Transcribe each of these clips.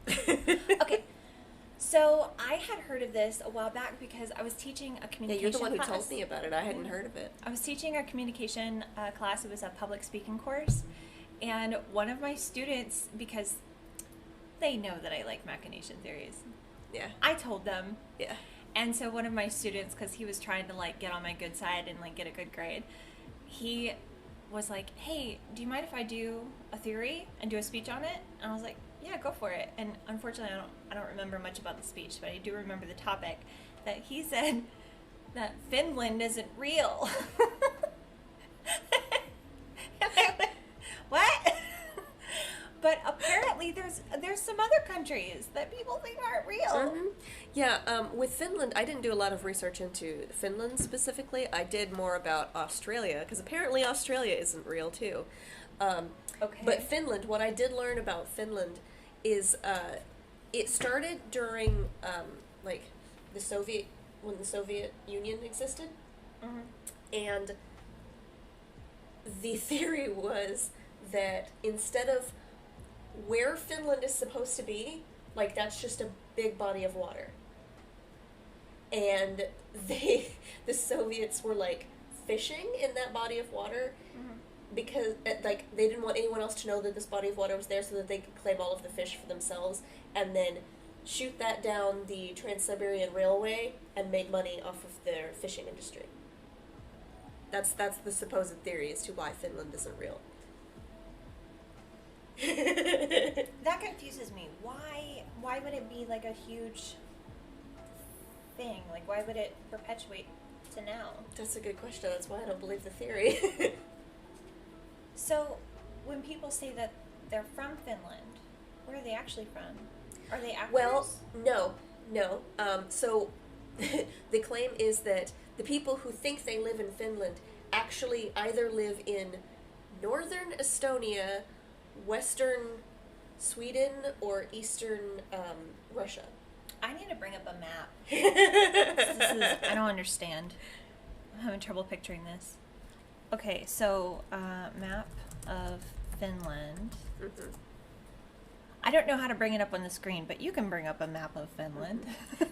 Okay, so I had heard of this a while back because I was teaching a Yeah, communication you're the one who class. told me about it. I hadn't heard of it. I was teaching a communication class. It was a public speaking course. And one of my students, because they know that I like machination theories, Yeah. I told them. Yeah. And so one of my students, because he was trying to like get on my good side and like get a good grade, he was like, "Hey, do you mind if I do a theory and do a speech on it?" And I was like, "Yeah, go for it." And unfortunately, I don't remember much about the speech, but I do remember the topic that he said that Finland isn't real. And I went, what? But apparently there's some other countries that people think aren't real. Yeah, with Finland, I didn't do a lot of research into Finland specifically. I did more about Australia, because apparently Australia isn't real too. Okay. But Finland, what I did learn about Finland is it started during like when the Soviet Union existed, and the theory was that instead of where Finland is supposed to be, like that's just a big body of water. And the Soviets were like fishing in that body of water because like they didn't want anyone else to know that this body of water was there, so that they could claim all of the fish for themselves and then shoot that down the Trans-Siberian Railway and make money off of their fishing industry. That's the supposed theory as to why Finland isn't real. That confuses me. Why would it be like a huge thing? Like, why would it perpetuate to now? That's a good question. That's why I don't believe the theory. So, when people say that they're from Finland, where are they actually from? Are they actors? Well, no. So, the claim is that the people who think they live in Finland actually either live in northern Estonia, western Sweden, or eastern Russia. I need to bring up a map. I don't understand. I'm having trouble picturing this. Okay, so map of Finland. I don't know how to bring it up on the screen, but you can bring up a map of Finland.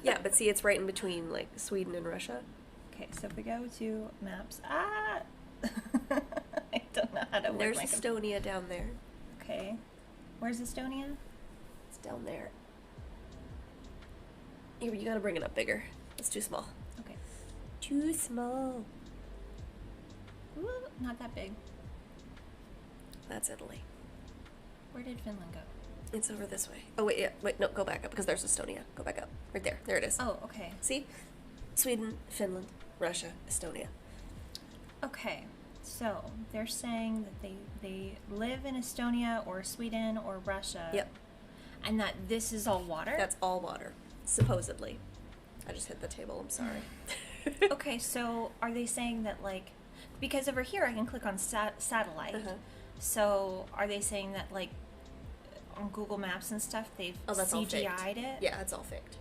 Yeah, but see, it's right in between like Sweden and Russia. Okay, so if we go to maps, I don't know how to. There's Estonia down there. Okay, where's Estonia? It's down there. Here, you gotta bring it up bigger. It's too small. Okay. Too small. Ooh, not that big. That's Italy. Where did Finland go? It's over this way. Oh, wait, no, go back up, because there's Estonia. Go back up. Right there. There it is. Oh, okay. See? Sweden, Finland, Russia, Estonia. Okay, so they're saying that they live in Estonia or Sweden or Russia. Yep. And that this is all water? That's all water, supposedly. I just hit the table, I'm sorry. Okay, so are they saying that, like, because over here I can click on satellite. So are they saying that, like, on Google Maps and stuff, they've that's all faked. CGI'd it? Yeah, it's all faked.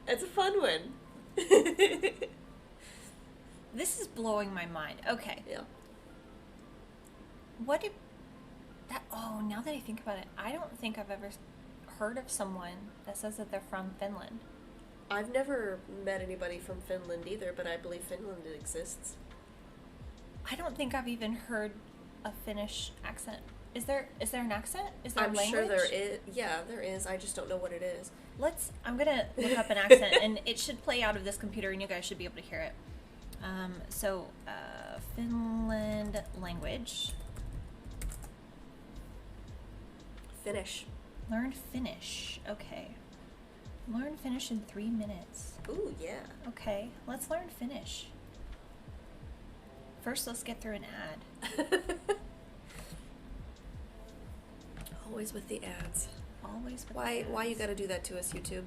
It's a fun one. This is blowing my mind. Okay. Yeah. What did that? Oh, now that I think about it, I don't think I've ever heard of someone that says that they're from Finland. I've never met anybody from Finland either, but I believe Finland exists. I don't think I've even heard a Finnish accent. Is there an accent? Is there a language? I'm sure there is. Yeah, there is. I just don't know what it is. I'm gonna look up an accent, and it should play out of this computer, and you guys should be able to hear it. Finland language. Finnish. Learn Finnish. Okay. Learn Finnish in 3 minutes. Ooh, yeah. Okay, let's learn Finnish. First, let's get through an ad. Always with the ads. Always with Why? the Why you ads. gotta do that to us, YouTube?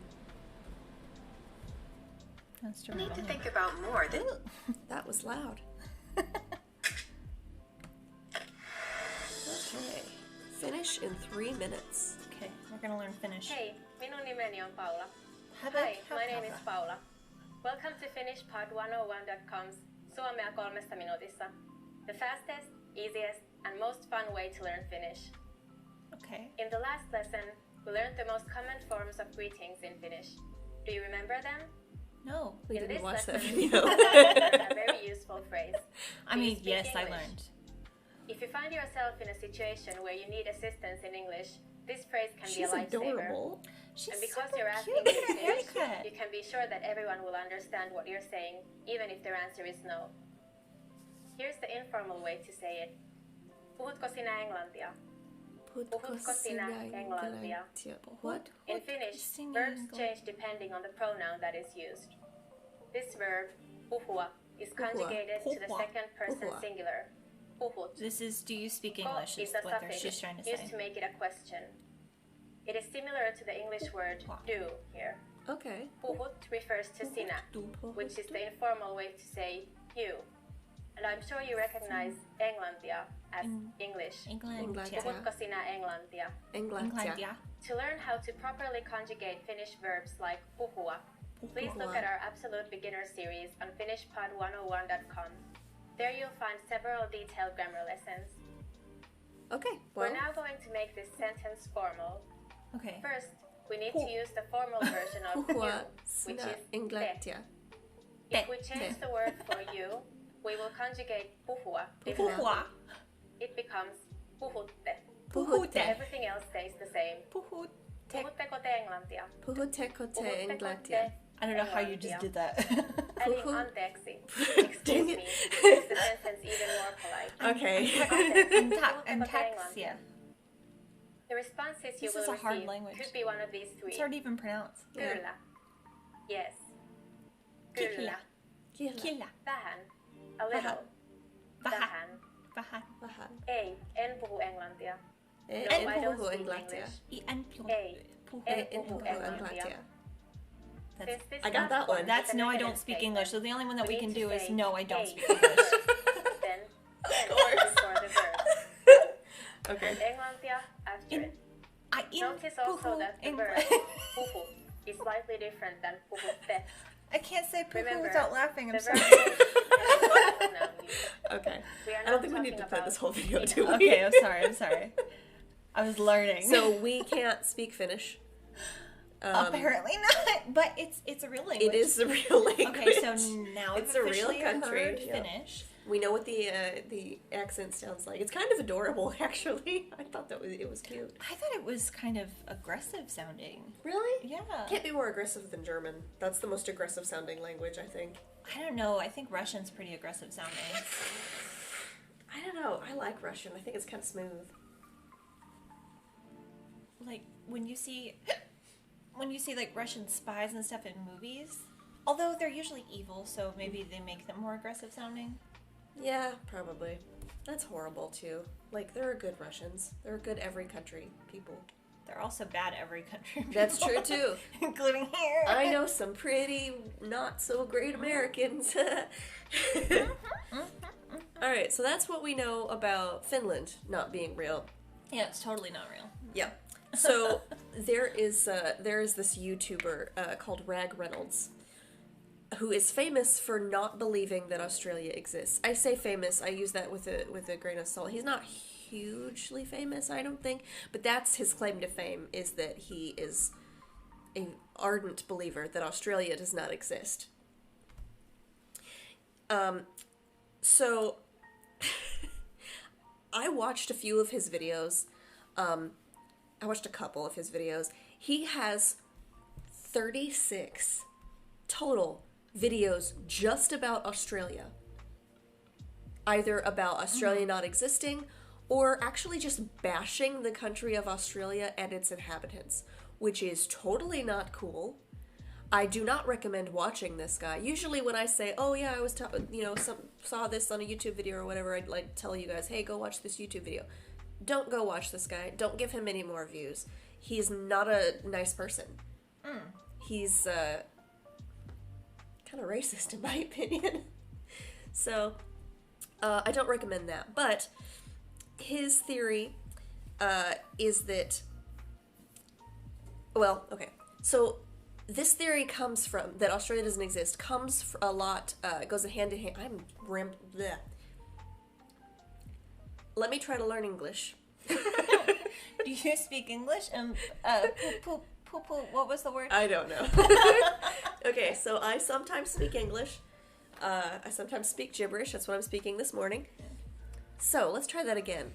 That's true. You need to think about more than... That was loud. Okay. Finish in 3 minutes. Okay, we're gonna learn Finnish. Hei, minun nimeni on Paula. Hi, my name is Paula. Welcome to FinishPod101.com's Suomea 3 minuutissa. The fastest, easiest, and most fun way to learn Finnish. Okay. In the last lesson, we learned the most common forms of greetings in Finnish. Do you remember them? No. We In didn't this watch that lesson, video. we learned a very useful phrase. I Do you mean, speak yes, I English? learned. If you find yourself in a situation where you need assistance in English, this phrase can be a She's lifesaver. adorable. She's And because super you're asking cute. in Look at her Finnish, haircut. you can be sure that everyone will understand what you're saying, even if their answer is no. Here's the informal way to say it. Puhutko sinä englantia? Puhutko sinä englantia? What? In Finnish, Singing verbs English. change depending on the pronoun that is used. This verb, puhua, is conjugated to the Puhua. second person Puhua. singular. Puhut. This is, do you speak Ko English? is Is a what suffix she's trying to used say. to make it a question. It is similar to the English word Wow. do here. Okay. Puhut refers to sinä, which is the informal way to say you. And I'm sure you recognize englantia as English. Englantia. Puhutko sinä englantia? Englantia. To learn how to properly conjugate Finnish verbs like puhua, please look at our Absolute Beginner series on finishpod101.com. There you'll find several detailed grammar lessons. Okay. Well, We're now going to make this sentence formal. Okay. First, we need to use the formal version of you, puhua which sinä is te. englantia. If we change Te. the word for you, we will conjugate puhua. Puhua. It becomes puhutte. Puhutte. Everything else stays the same. Puhutte. Puhutteko te englantia? Puhutteko te Puhutteko englantia? te I don't know how you just did that. Adding Puhu- anteeksi, Dang excuse it. me, makes the sentence even more polite. Okay. Antaxia. The responses you This will is a hard receive language. could be one of these three. It's hard to even pronounce. Yeah. Kyllä. Yes. Killa. Kyllä. Kiela. Killa. Vähän. A little. Vähän. Vähän. Vähän. Vähän. Ei, en puhu englantia. En No, I don't puhu speak englantia. English. I Ei. puhu. En En puhu puhu englantia. englantia. That's, Since this I got last that one. is that's a no, I negative don't speak statement, English. So the only one that we need can to do is say no, I don't ei speak English. first, then before the verb. Okay. And englantia after it. I Notice also that the verb puhu is slightly different than puhutte. I can't say puhu Remember, without laughing. I'm the sorry. verb changes depending on the pronoun used. Okay. We are I don't not think we need talking to play about this whole video, in- do we? Okay, I'm sorry. I'm sorry. I was learning. So we can't speak Finnish. Apparently not, but it's a real language. It is a real language. Okay, so now It's I've a real officially country, heard yeah. Finnish. We know what the accent sounds like. It's kind of adorable, actually. I thought it was cute. I thought it was kind of aggressive sounding. Really? Yeah. Can't be more aggressive than German. That's the most aggressive sounding language, I think. I don't know. I think Russian's pretty aggressive sounding. I don't know. I like Russian. I think it's kind of smooth. Like when you see like Russian spies and stuff in movies, although they're usually evil, so maybe they make them more aggressive sounding. Yeah, probably. That's horrible too. Like there are good Russians. There are good every country people. They're also bad every country. That's people, true too. including here. I know some pretty not so great Americans. All right, so that's what we know about Finland not being real. Yeah, it's totally not real. Yeah. So there is this YouTuber called Rag Reynolds, who is famous for not believing that Australia exists. I say famous. I use that with a grain of salt. He's not hugely famous, I don't think, but that's his claim to fame, is that he is an ardent believer that Australia does not exist. So I watched a few of his videos. I watched a couple of his videos. He has 36 total videos just about Australia. Either about Australia not existing, or actually just bashing the country of Australia and its inhabitants, which is totally not cool. I do not recommend watching this guy. Usually when I say, oh yeah, I was saw this on a YouTube video or whatever, I'd like tell you guys, hey, go watch this YouTube video. Don't go watch this guy. Don't give him any more views. He's not a nice person. He's kind of racist in my opinion. So I don't recommend that. But his theory is that, well, okay. So this theory comes from, that Australia doesn't exist, comes a lot, goes hand in hand. let me try to learn English. Do you speak English? What was the word? I don't know. Okay, so I sometimes speak English. I sometimes speak gibberish. That's what I'm speaking this morning. So, let's try that again.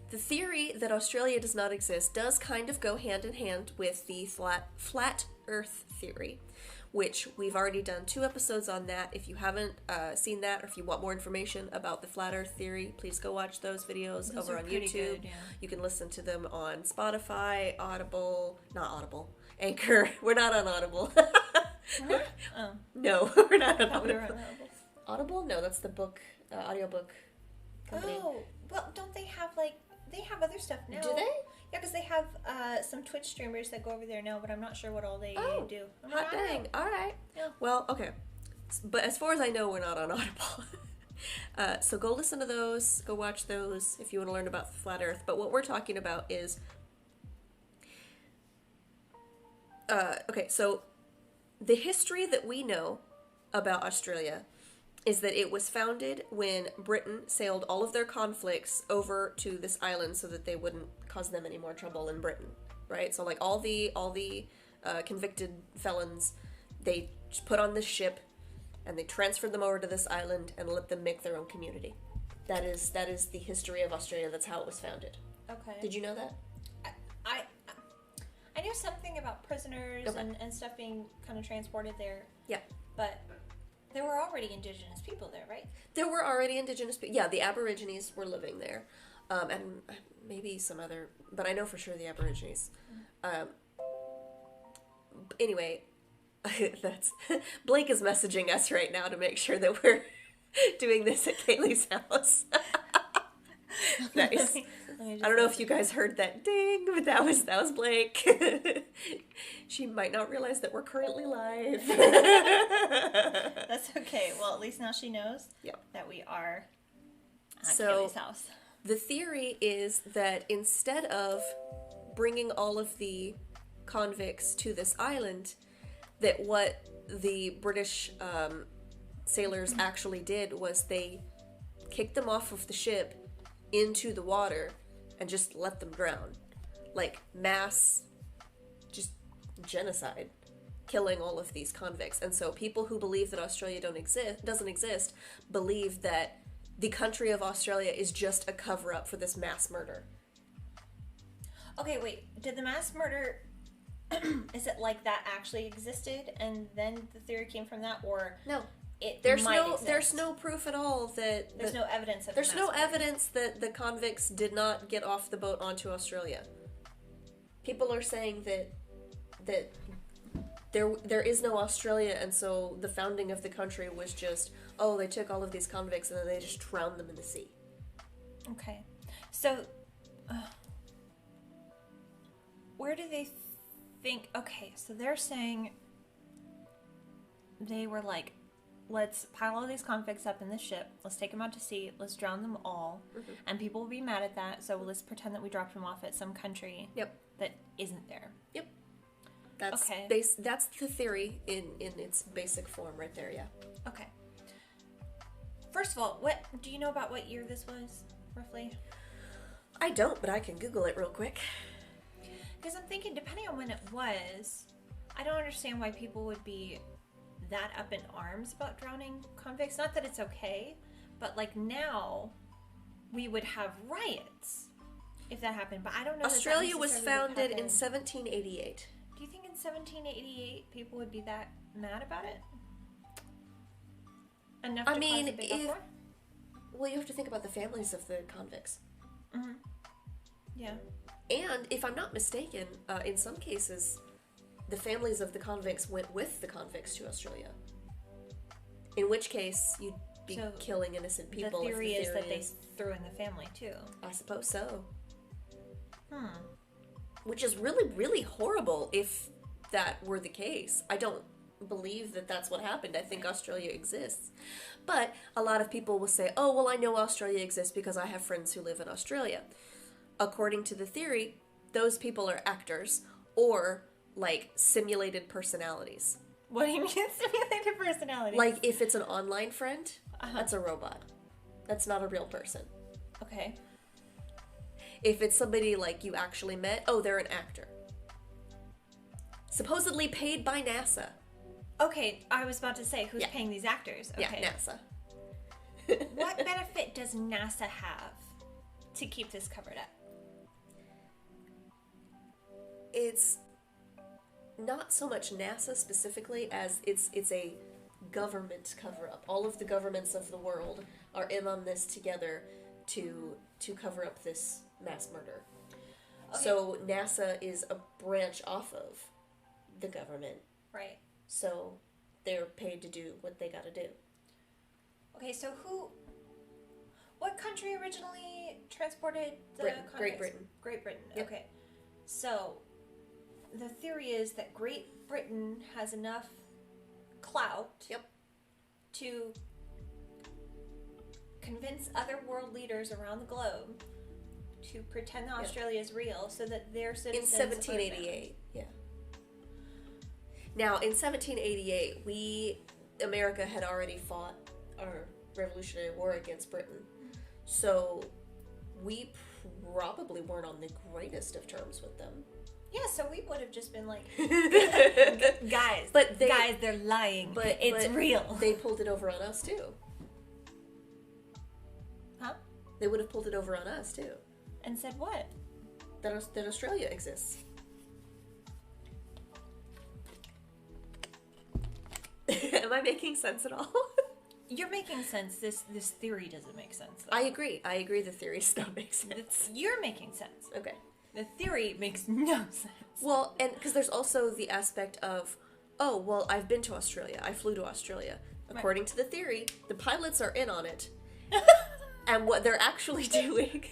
The theory that Australia does not exist does kind of go hand in hand with the flat Earth theory, which we've already done 2 episodes on that. If you haven't seen that, or if you want more information about the flat Earth theory, please go watch those videos over on YouTube. Good, yeah. You can listen to them on Spotify, Anchor. We're not on Audible. Oh. No, we're not on I thought we were Audible. on Audible. Audible? No, that's the book, audiobook company. Oh, well, don't they have, like, they have other stuff now. Do they? Yeah, because they have some Twitch streamers that go over there now, but I'm not sure what all they do. Hot dang. All right. Yeah. Well, okay. But as far as I know, we're not on Audible. So go listen to those. Go watch those if you want to learn about the flat Earth. But what we're talking about is... okay, so the history that we know about Australia is that it was founded when Britain sailed all of their conflicts over to this island so that they wouldn't cause them any more trouble in Britain, right? So like all the convicted felons, they just put on this ship and they transferred them over to this island and let them make their own community. That is the history of Australia. That's how it was founded. Okay. Did you know that? I knew something about prisoners Okay. and stuff being kind of transported there. Yeah. But there were already indigenous people there, right? There were already indigenous people. Yeah, the Aborigines were living there. And maybe some other, but I know for sure the Aborigines. Anyway, that's Blake is messaging us right now to make sure that we're doing this at Kaylee's house. Nice. I don't know if you guys heard that ding, but that was Blake. She might not realize that we're currently live. That's okay. Well, at least now she knows that we are at Kaylee's house. The theory is that instead of bringing all of the convicts to this island, that what the British sailors actually did was they kicked them off of the ship into the water and just let them drown. Like mass, just genocide, killing all of these convicts. And so people who believe that Australia doesn't exist believe that the country of Australia is just a cover-up for this mass murder. Okay, wait. Did the mass murder... is it like that actually existed and then the theory came from that, or... No. There's no proof at all that... There's no evidence of There's no evidence that the convicts did not get off the boat onto Australia. People are saying that there is no Australia, and so the founding of the country was just, they took all of these convicts and then they just drowned them in the sea. Okay. So, where do they think... Okay, so they're saying they were like, let's pile all these convicts up in this ship, let's take them out to sea, let's drown them all, and people will be mad at that, so let's pretend that we dropped them off at some country that isn't there. Yep. That's that's the theory in its basic form right there, yeah. Okay. First of all, what do you know about what year this was, roughly? I don't, but I can Google it real quick. Because I'm thinking, depending on when it was, I don't understand why people would be that up in arms about drowning convicts. Not that it's okay, but like now, we would have riots if that happened. But I don't know. Australia was founded in 1788. Do you think in 1788 people would be that mad about it? Enough to cause a big uproar? Well, you have to think about the families of the convicts. Mm-hmm. Yeah. And if I'm not mistaken, in some cases, the families of the convicts went with the convicts to Australia. In which case, you'd be killing innocent people. The theory is that they threw in the family, too. I suppose so. Which is really, really horrible if that were the case. I don't believe that that's what happened. I think Australia exists. But a lot of people will say, oh, well, I know Australia exists because I have friends who live in Australia. According to the theory, those people are actors or, like, simulated personalities. What do you mean simulated personalities? Like, if it's an online friend, that's a robot. That's not a real person. Okay. If it's somebody like you actually met, oh, they're an actor. Supposedly paid by NASA. Okay, I was about to say, who's Yeah. paying these actors? Okay. Yeah, NASA. What benefit does NASA have to keep this covered up? It's not so much NASA specifically as it's a government cover-up. All of the governments of the world are in on this together to cover up this mass murder. Okay. So NASA is a branch off of the government. Right. So they're paid to do what they gotta do. Okay, so what country originally transported the Britain. convicts? Great Britain. Great Britain, Yep. okay. So, the theory is that Great Britain has enough clout Yep. to convince other world leaders around the globe to pretend that Australia is real so that their In citizens... 1788, yeah. Now, in 1788, America had already fought our Revolutionary War against Britain. So, we probably weren't on the greatest of terms with them. Yeah, so we would have just been like, guys, they're lying. But it's real. They pulled it over on us, too. Huh? They would have pulled it over on us, too. And said what? That Australia exists. Am I making sense at all? You're making sense. This theory doesn't make sense, though. I agree. The theory stuff makes sense. You're making sense. Okay. The theory makes no sense. Well, and because there's also the aspect of, oh, well, I've been to Australia. I flew to Australia. According to the theory, the pilots are in on it. And what they're actually doing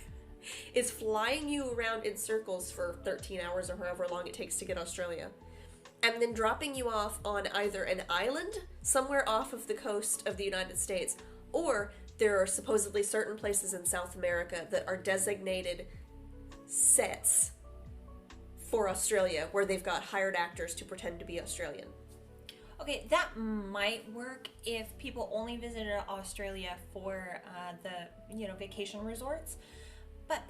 is flying you around in circles for 13 hours or however long it takes to get Australia. And then dropping you off on either an island somewhere off of the coast of the United States, or there are supposedly certain places in South America that are designated sets for Australia where they've got hired actors to pretend to be Australian. Okay, that might work if people only visited Australia for the vacation resorts, but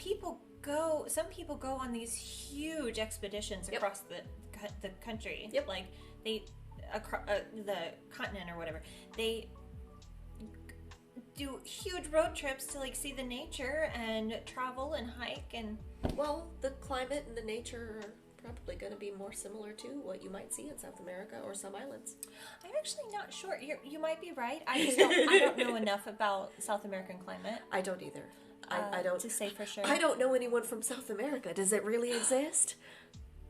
some people go on these huge expeditions across the country. Yep. Like the continent or whatever. They do huge road trips to like see the nature and travel and hike and. Well, the climate and the nature are probably going to be more similar to what you might see in South America or some islands. I'm actually not sure. You might be right. I don't know enough about South American climate. I don't either. I don't to say for sure. I don't know anyone from South America. Does it really exist?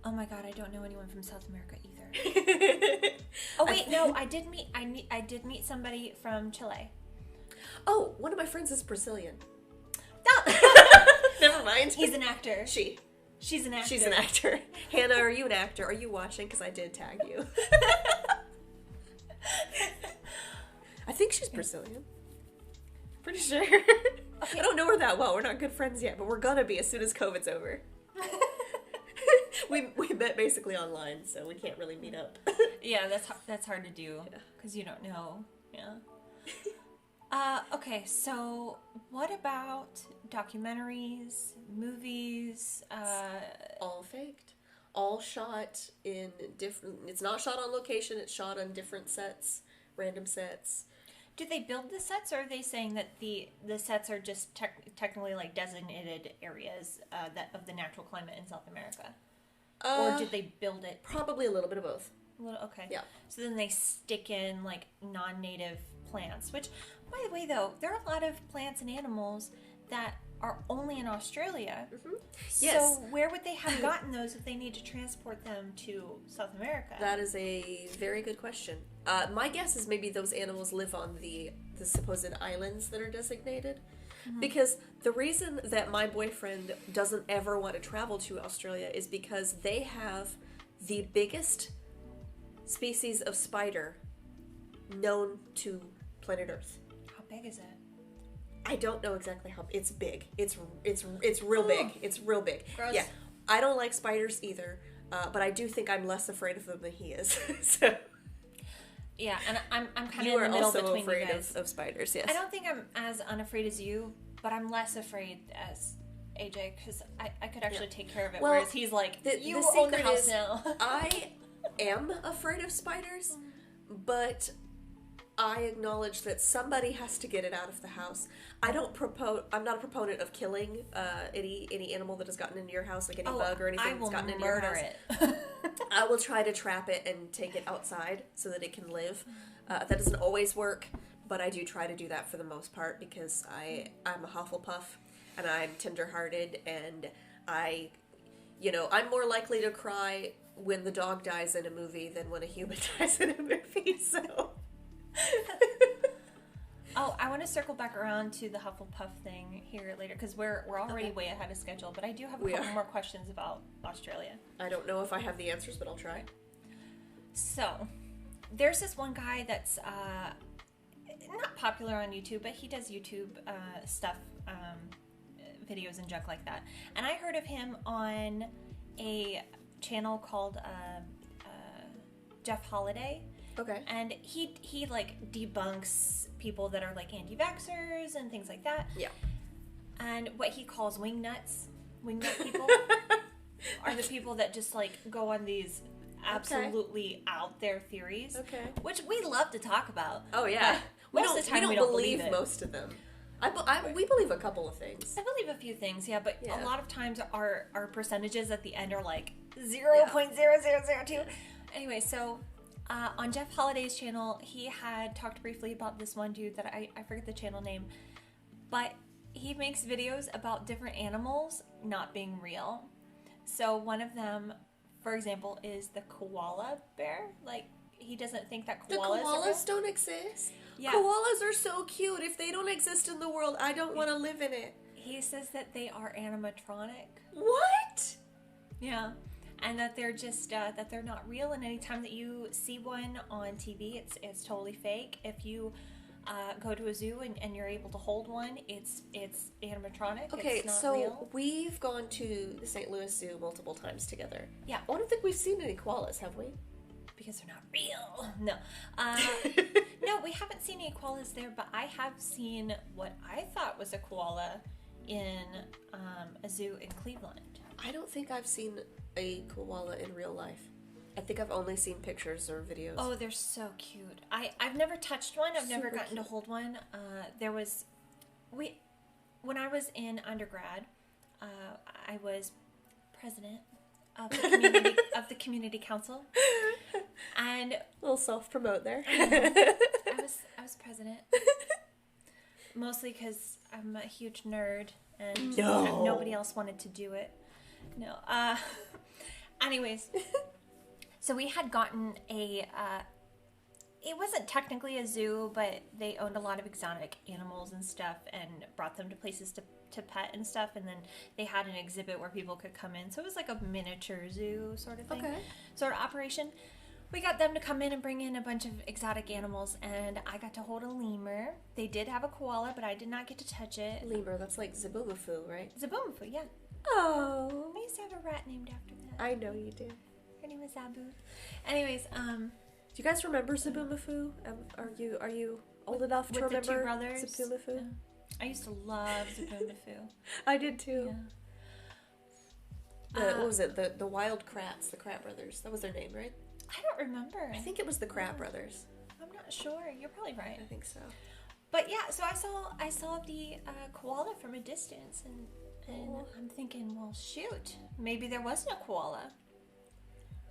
Oh my god, I don't know anyone from South America either. Oh wait, no, I did meet somebody from Chile. Oh, one of my friends is Brazilian. No. Never mind. He's an actor. She's an actor. She's an actor. Hannah, are you an actor? Are you watching? Because I did tag you. I think she's Brazilian. Pretty sure. Okay. I don't know her that well. We're not good friends yet, but we're gonna be as soon as COVID's over. We met basically online, so we can't really meet up. Yeah, that's hard to do because you don't know. Yeah. Okay, so what about documentaries, movies? All faked. All shot in different... It's not shot on location, it's shot on different sets, random sets. Do they build the sets, or are they saying that the sets are just technically like designated areas of the natural climate in South America? Or did they build it? Probably a little bit of both. Okay. Yeah. So then they stick in like non-native plants, which, by the way, though, there are a lot of plants and animals that are only in Australia. Mm-hmm. So Yes. where would they have gotten those if they need to transport them to South America? That is a very good question. My guess is maybe those animals live on the supposed islands that are designated. Mm-hmm. Because the reason that my boyfriend doesn't ever want to travel to Australia is because they have the biggest species of spider known to planet Earth. How big is it? I don't know exactly how. It's big. It's real big. It's real big. Gross. Yeah. I don't like spiders either, but I do think I'm less afraid of them than he is. So yeah, and I'm kind of you in are the middle also between afraid you guys. of spiders. Yes. I don't think I'm as unafraid as you, but I'm less afraid as AJ because I could actually take care of it. Well, whereas he's like, you the own the secret house is, now. I am afraid of spiders, but I acknowledge that somebody has to get it out of the house. I'm not a proponent of killing any animal that has gotten into your house, like any bug or anything that's gotten into your house. It. I will try to trap it and take it outside so that it can live. That doesn't always work, but I do try to do that for the most part because I'm a Hufflepuff and I'm tenderhearted, and I'm more likely to cry when the dog dies in a movie than when a human dies in a movie, so... Oh, I want to circle back around to the Hufflepuff thing here later because we're already way ahead of schedule, but I do have a couple more questions about Australia. I don't know if I have the answers, but I'll try. So, there's this one guy that's not popular on YouTube, but he does YouTube stuff, videos and junk like that. And I heard of him on a channel called Jeff Holiday. Okay. And he like debunks people that are like anti-vaxxers and things like that. Yeah. And what he calls wingnut people are the people that just like go on these absolutely out there theories. Okay. Which we love to talk about. Oh yeah. We don't believe it. Most of them. We believe a couple of things. I believe a few things, yeah, but Yeah. a lot of times our percentages at the end are like 0.0002. Anyway, so on Jeff Holiday's channel, he had talked briefly about this one dude that I forget the channel name, but he makes videos about different animals not being real. So one of them, for example, is the koala bear. Like, he doesn't think that koalas are real. Koalas don't exist. Yeah. Koalas are so cute. If they don't exist in the world, I don't want to live in it. He says that they are animatronic. What? Yeah. And that they're just that they're not real, and anytime that you see one on TV, it's totally fake. If you go to a zoo and you're able to hold one, it's animatronic. Okay, it's not so real. we've gone to the St. Louis Zoo multiple times together. Yeah. I don't think we've seen any koalas, have we? Because they're not real. No. No, we haven't seen any koalas there, but I have seen what I thought was a koala in a zoo in Cleveland. I don't think I've seen a koala in real life. I think I've only seen pictures or videos. Oh, they're so cute. I've never touched one. I've never gotten to hold one. When I was in undergrad, I was president of the community council, and a little self-promote there. I was president mostly because I'm a huge nerd and nobody else wanted to do it. No. Anyways, so we had gotten it wasn't technically a zoo, but they owned a lot of exotic animals and stuff and brought them to places to pet and stuff. And then they had an exhibit where people could come in. So it was like a miniature zoo sort of thing, sort of operation. We got them to come in and bring in a bunch of exotic animals, and I got to hold a lemur. They did have a koala, but I did not get to touch it. Lemur, that's like Zaboomafoo, right? Zaboomafoo, yeah. Oh. I used to have a rat named after that. I know you do. Her name was Zabu. Anyways, do you guys remember Zaboomafoo? Are you old enough to remember the two brothers? Zaboomafoo? I used to love Zaboomafoo. I did too. Yeah. What was it? The Wild Krats, the Krat brothers. That was their name, right? I don't remember. I think it was the Krat brothers. I'm not sure. You're probably right. I think so. But yeah, so I saw the koala from a distance, and I'm thinking, well, shoot, maybe there wasn't a koala.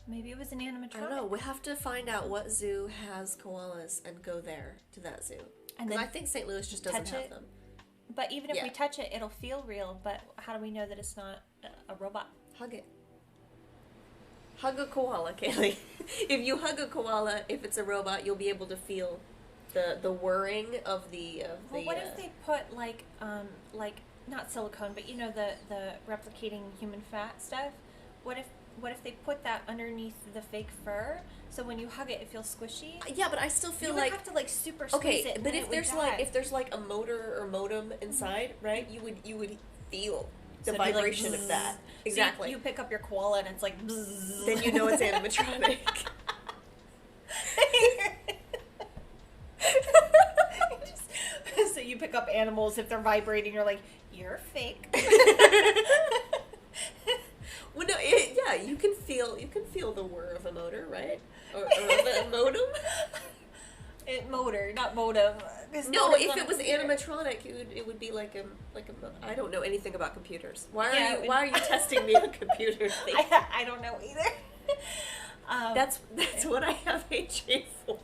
Maybe it was an animatronic. I don't know. We have to find out what zoo has koalas and go there to that zoo. Because I think St. Louis just doesn't have them. But even if we touch it, it'll feel real. But how do we know that it's not a robot? Hug it. Hug a koala, Kaylee. If you hug a koala, if it's a robot, you'll be able to feel the whirring of the. Well, what if they put like not silicone, but you know the replicating human fat stuff? What if they put that underneath the fake fur, so when you hug it, it feels squishy? Yeah, but I still feel you like would have to like super squeeze it. But if there's like a motor or modem inside, right? You would feel the vibration like, of that. So Exactly. you pick up your koala and it's like. Bzzz. Then you know it's animatronic. So you pick up animals if they're vibrating. You're like, you're fake. Well, no, yeah, you can feel the whir of a motor, right? Or a modem. Motor, not modem. No, if it was animatronic, it would be like a. I don't know anything about computers. Why are you testing me on computers? I don't know either. That's what I have AJ for.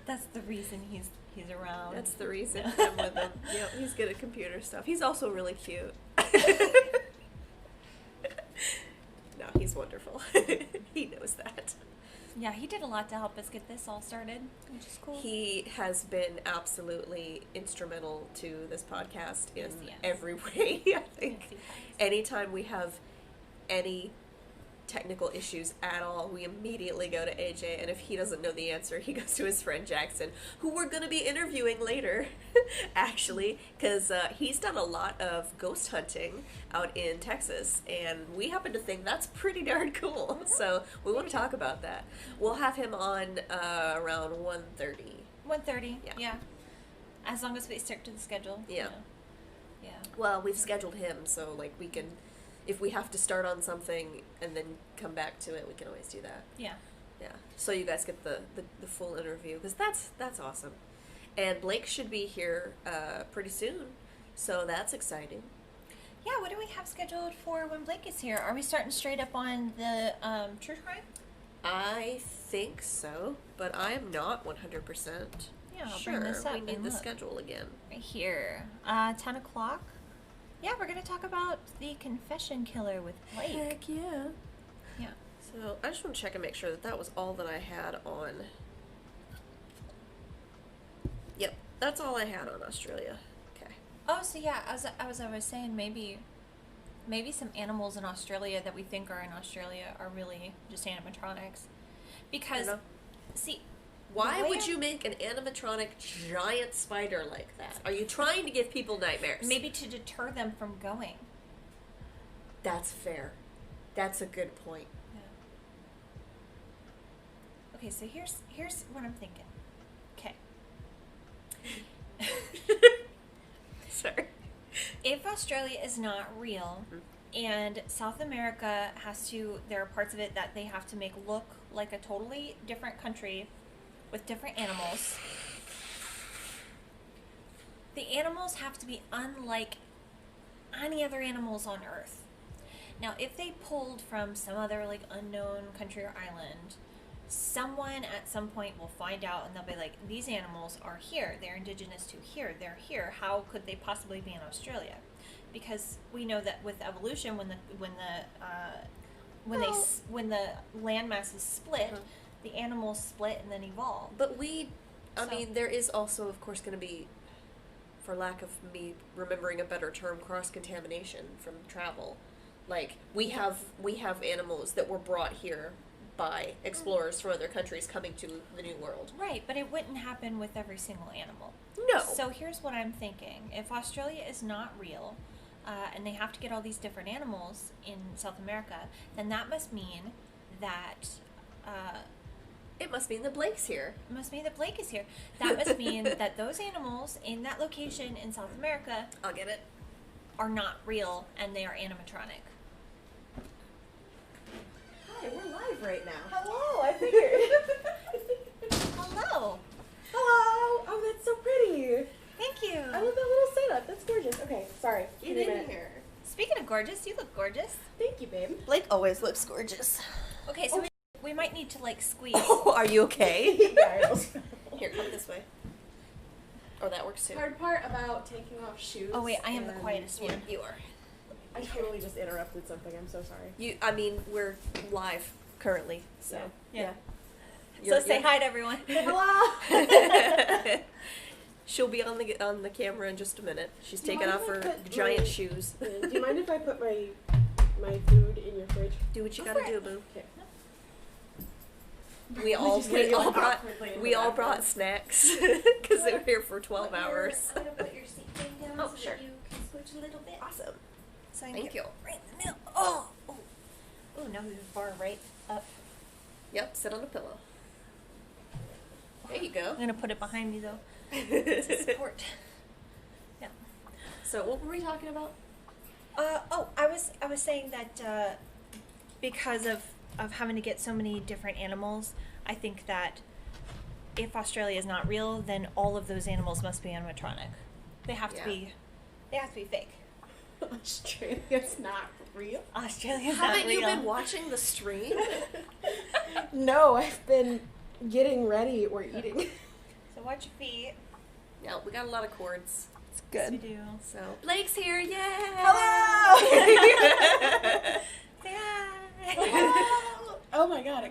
That's the reason he's around. That's the reason I'm with him. Yeah, he's good at computer stuff. He's also really cute. No, he's wonderful. He knows that. Yeah, he did a lot to help us get this all started, which is cool. He has been absolutely instrumental to this podcast in Yes. every way. I think Yes, anytime we have any technical issues at all, we immediately go to AJ, and if he doesn't know the answer, he goes to his friend Jackson, who we're going to be interviewing later, actually, because he's done a lot of ghost hunting out in Texas, and we happen to think that's pretty darn cool, so we want to talk about that. We'll have him on around 1:30. 1:30. Yeah. Yeah. As long as we stick to the schedule. Yeah. Yeah. Well, we've scheduled him, so like we can, if we have to start on something and then come back to it, we can always do that. Yeah. Yeah. So you guys get the full interview, because that's awesome. And Blake should be here pretty soon, so that's exciting. Yeah, what do we have scheduled for when Blake is here? Are we starting straight up on the true crime? I think so, but I am not 100% Yeah, I'll sure. bring this up We need and the look. schedule again. Right here. 10 o'clock. Yeah, we're going to talk about the confession killer with Blake. Heck yeah. Yeah. So I just want to check and make sure that was all that I had on. Yep, that's all I had on Australia. Okay. Oh, so yeah, as I was saying, maybe some animals in Australia that we think are in Australia are really just animatronics. Because, I know. see, Why the way would you make an animatronic giant spider like that? Are you trying to give people nightmares? maybe to deter them from going. That's fair. That's a good point. Yeah. Okay, so here's what I'm thinking. Okay. Sorry. If Australia is not real, and South America there are parts of it that they have to make look like a totally different country with different animals, the animals have to be unlike any other animals on Earth. Now, if they pulled from some other like unknown country or island, someone at some point will find out and they'll be like, these animals are here, they're indigenous to here, they're here, how could they possibly be in Australia? Because we know that with evolution, when the land masses split, the animals split and then evolve. But I mean, there is also, of course, going to be, for lack of me remembering a better term, cross-contamination from travel. Like, we have animals that were brought here by explorers from other countries coming to the New World. Right, but it wouldn't happen with every single animal. No. So here's what I'm thinking. If Australia is not real, and they have to get all these different animals in South America, then that must mean that... it must mean the Blake's here. It must mean that Blake is here. That must mean that those animals in that location in South America I'll get it. are not real and they are animatronic. Hi, we're live right now. Hello, I figured. Hello. Hello! Oh, that's so pretty. Thank you. I love that little setup. That's gorgeous. Okay, sorry. Get Give me a in minute. here. Speaking of gorgeous, you look gorgeous. Thank you, babe. Blake always looks gorgeous. Okay, so we might need to like squeeze. Oh, are you okay? Yeah, I almost fell. Here, come this way. Oh, that works too. Hard part about taking off shoes. Oh wait, I am the and- quietest one. You are. I totally just interrupted something. I'm so sorry. I mean, we're live currently, so. Yeah. You're- So say you're- hi to everyone. Hello! She'll be on the camera in just a minute. She's Do you taking mind off if I her put giant my- shoes. Do you mind if I put my food in your fridge? Do what you Go gotta for do, it. boo. Okay. We all just gonna go brought awkwardly in we the all background. brought snacks because they were here for 12 hours. I'm gonna put your seat thing down Oh, so sure. that you can scooch a little bit. Awesome. So I can Thank get you. right in the middle. Oh, oh, oh! Now we bar right up. Yep, sit on the pillow. There you go. I'm gonna put it behind me though. It's a support. Yeah. So what were we talking about? I was saying that because of having to get so many different animals, I think that if Australia is not real, then all of those animals must be animatronic. They have to be fake. Australia's not real. Australia's not real. Haven't you been watching the stream? No, I've been getting ready or eating. So watch your feet. No, we got a lot of cords. It's Yes, we good. do. So Blake's here, yay! Hello! Say hi. Hello! Oh my god,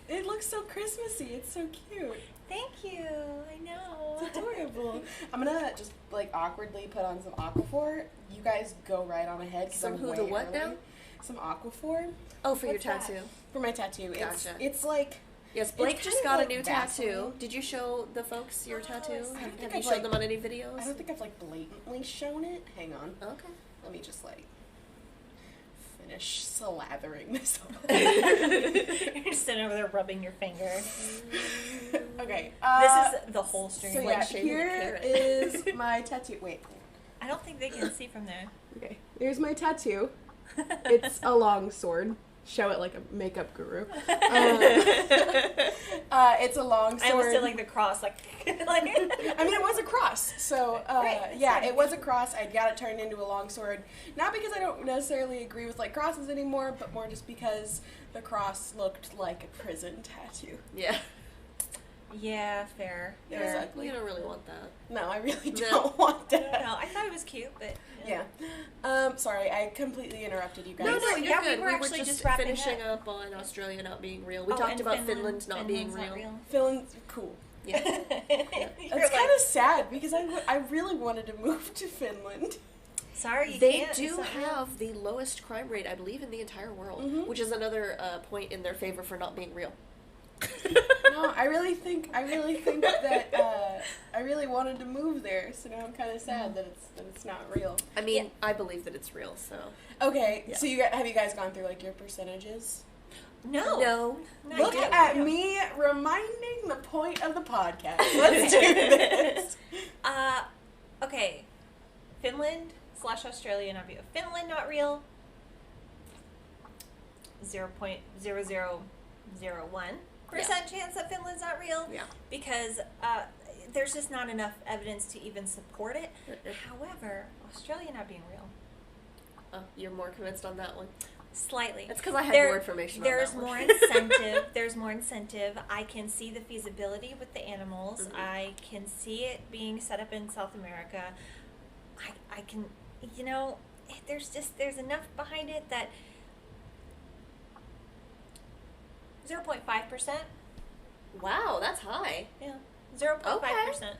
it looks so Christmassy. It's so cute. Thank you. I know. It's adorable. I'm gonna just like awkwardly put on some Aquaphor. You guys go right on ahead. 'Cause Some I'm who way the what early. now? Some Aquaphor Oh, for your What's that? tattoo. for my tattoo. Gotcha. It's like Yes, Blake It's just kind got of a new like tattoo. Vaseline. Did you show the folks your tattoo? I don't Have think you I've, showed like- them on any videos? I don't think I've like blatantly shown it. Hang on. Okay. Let me just like finish slathering this on. You're just sitting over there rubbing your finger. Okay. This is the whole stream. So like yeah, shaving a here carrot. is my tattoo. Wait. I don't think they can see from there. Okay. Here's my tattoo. It's a long sword. Show it like a makeup guru. It's a long sword. I almost did like the cross, like. I mean, it was a cross. So, Right, yeah, sorry. it was a cross. I got it turned into a long sword. Not because I don't necessarily agree with, like, crosses anymore, but more just because the cross looked like a prison tattoo. Yeah. Yeah, fair. Yeah, fair. exactly. You don't really want that. No, I really No. don't want I don't that. know. I thought it was cute, but Yeah. Sorry, I completely interrupted you guys. No, you're you're good. good. we were actually just just wrapping finishing up. up on Australia not being real. We Oh, talked and about Finland not being Finland's real. not Finland's cool. Yeah. You're It's like, kind of sad because I really wanted to move to Finland. sorry, you They can't. do It's not real. have the lowest crime rate, I believe, in the entire world, Mhm. which is another point in their favor for not being real. No, I really think that I really wanted to move there, so now I'm kind of sad that it's not real. I mean, Yeah. I believe that it's real, so. Okay, Yeah. so have you guys gone through like your percentages? No. No. Not Look yet. at me reminding the point of the podcast. Let's do this. Okay. Finland / Australia not real. Finland not real. 0.0001% chance that Finland's not real. Yeah. Because there's just not enough evidence to even support it. However, Australia not being real. Oh, you're more convinced on that one. Slightly. That's because I had There- more information on There's that one. more incentive. There's more incentive. I can see the feasibility with the animals. Mhm. I can see it being set up in South America. I can, there's enough behind it that 0.5%. Wow, that's high. Yeah. 0.5%.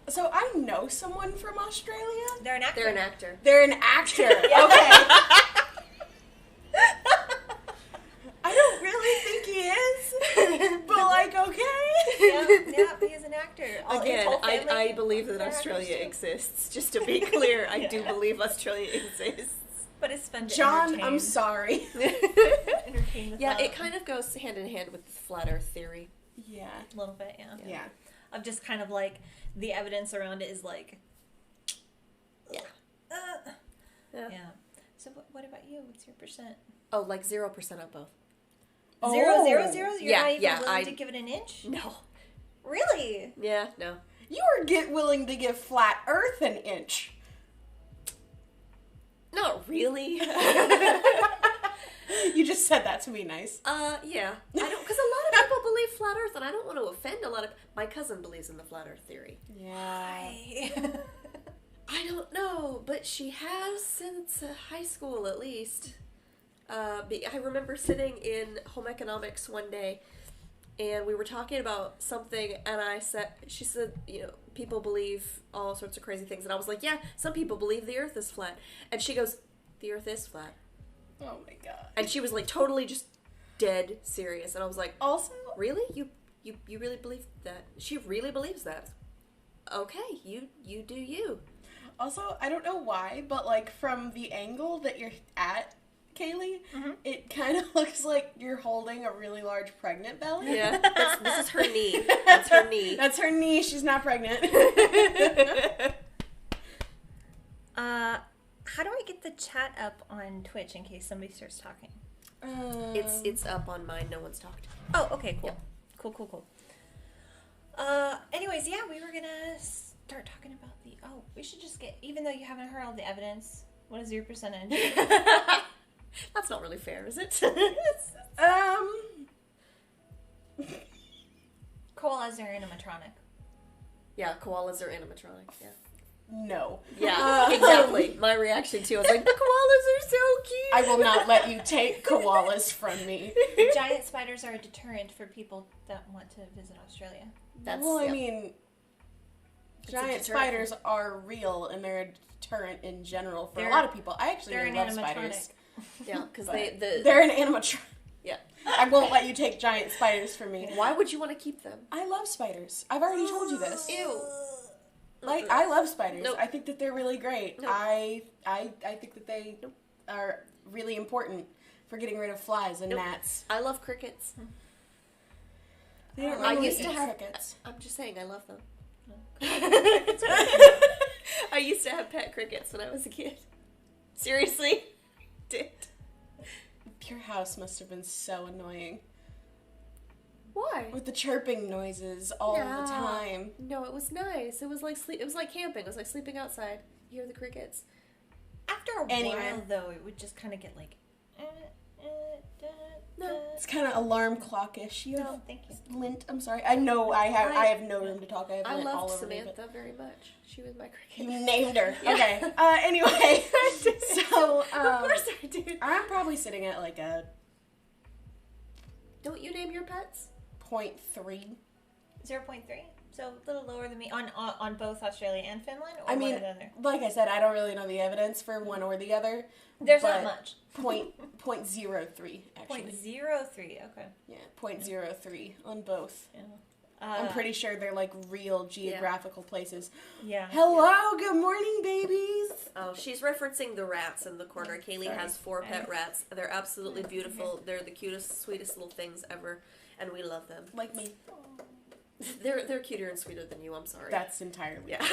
So I know someone from Australia. They're an actor. They're an actor. They're an actor. Okay. I don't really think he is, but like, okay. Yeah, he is an actor. His Again, whole family, I believe that they're actors Australia too. exists. Just to be clear, I do Yeah. believe Australia exists. But it's fun to John, entertain. I'm sorry. Entertain the Yeah, thought. it kind of goes hand in hand with the flat Earth theory. Yeah. A little bit, yeah. Yeah. Of just kind of like the evidence around it is like, Yeah. yeah. So what about you? What's your percent? Oh, like 0% on both. Zero, Oh. zero, zero? You're Yeah, not even yeah, willing to give it an inch? No. Really? Yeah, no. You were willing to give flat Earth an inch. Not really. You just said that to be nice. Yeah. I don't, because a lot of people believe flat Earth, and I don't want to offend a lot of. My cousin believes in the flat Earth theory. Yeah. I don't know, but she has since high school at least. I remember sitting in home economics one day, and we were talking about something, and she said, people believe all sorts of crazy things, and I was like, yeah, some people believe the Earth is flat, and she goes, the Earth is flat, Oh my god. and she was like totally just dead serious, and I was like, Also, really? You really believe that? She really believes that? Okay, you do you. I don't know why, but like from the angle that you're at, Kaylee, it kind of looks like you're holding a really large pregnant belly. Yeah, this is her knee. That's her knee. That's her knee. She's not pregnant. How do I get the chat up on Twitch in case somebody starts talking? It's up on mine. No one's talked. Oh, okay, cool. Yep. Cool. Anyways, yeah, we were gonna start talking about we should just get, even though you haven't heard all the evidence, what is your percentage? That's not really fair, is it? Koalas are animatronic. Yeah, koalas are animatronic, yeah. No. Yeah, exactly. My reaction too. I was like, the koalas are so cute. I will not let you take koalas from me. Giant spiders are a deterrent for people that want to visit Australia. I mean, giant spiders are real, and they're a deterrent in general for a lot of people. I actually really love spiders. Yeah, because they're an animatronic. Yeah. I won't let you take giant spiders from me. Why would you want to keep them? I love spiders. I've already told you this. Ew. Like, I love spiders. Nope. I think that they're really great. Nope. I think that they are really important for getting rid of flies and gnats. I love crickets. They don't I really used to eat have crickets. I'm just saying, I love them. I used to have pet crickets when I was a kid. Seriously, did. Your house must have been so annoying. Why? With the chirping noises all the time. No, it was nice. It was like sleep. It was like camping. It was like sleeping outside. You hear the crickets. After a while, though, it would just kind of get like. No, it's kind of alarm clock-ish. No, thank you. Lint. I'm sorry. I know I have no room to talk. I have lint all loved over me. Samantha very much. She was my cricket. You named her. Yeah. Okay. Anyway, so of course I did. I'm probably sitting at like a Don't you name your pets? 0.3. 0.3? So a little lower than me on both Australia and Finland? Or I mean, one or the other? like I said, I don't really know the evidence for one or the other. There's not much. 0.03 actually. 0.03, okay. Yeah, 0.03 on both. Yeah. I'm pretty sure they're like real geographical places. Yeah. Hello, good morning, babies. Oh, she's referencing the rats in the corner. Kaylee has 4 pet rats. They're absolutely beautiful. They're the cutest, sweetest little things ever, and we love them. Like me. They're cuter and sweeter than you. I'm sorry. That's entirely. Yeah.